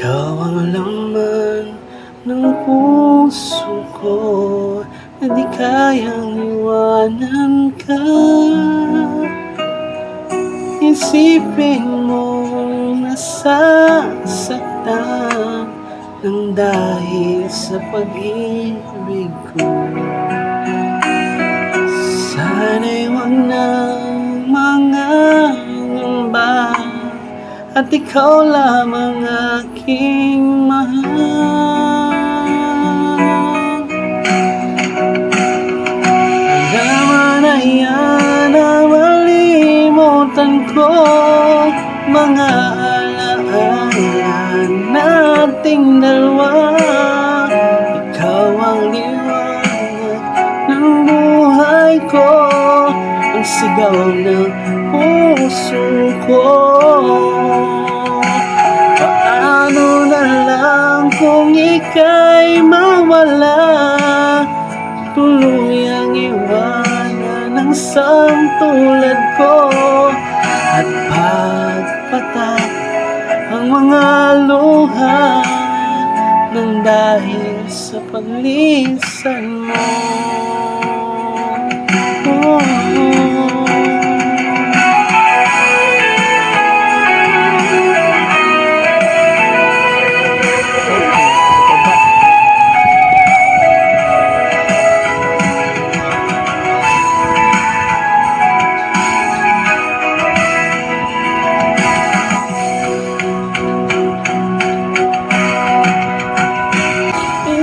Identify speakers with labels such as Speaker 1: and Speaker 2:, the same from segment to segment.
Speaker 1: Ikaw ang laman ng puso ko na di kayang iwanan ka. Isipin mong nasasaktan ng dahil sa pag-ibig ko. Sana'y wag nang mangangamba at ikaw lamang aking mahal. Hanggang na yan na malimutan ko mga alaala nating dalawa. Ikaw ang liwanag ng buhay ko, ang sigaw ng puso ko. Paano na lang kung ika'y mawala, tuluyang iwanan ng isang tulad ko, at pagpatak ang mga luha ng dahil sa paglisan mo.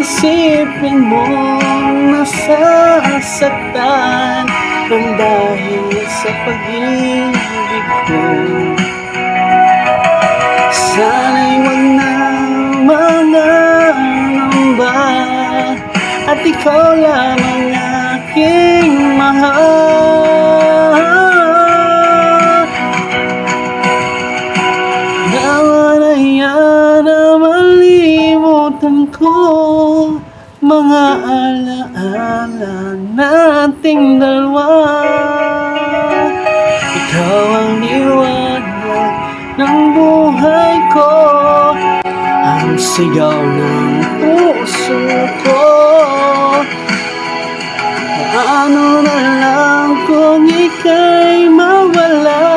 Speaker 1: Isipin mong nasasaktan ng dahil sa pag-ibig ko. Sana'y wag na mangangamba at ikaw lamang aking mahal. Nawa na yan na malimutan ko mga alaala nating dalawa. Ikaw ang liwanag ng buhay ko, ang sigaw ng puso ko. Paano na lang kung ika'y mawala,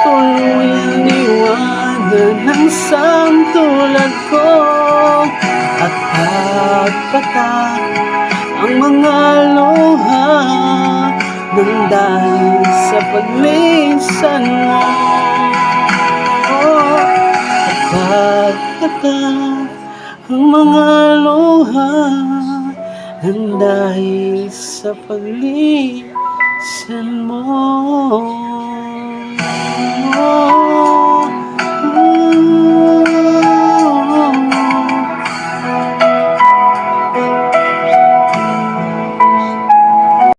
Speaker 1: tuluyang iwanan ng isang tulad ko, at pagpatak ang mga luha ng dahil sa paglisan mo. At pagpatak ang mga luha ng dahil sa paglisan mo.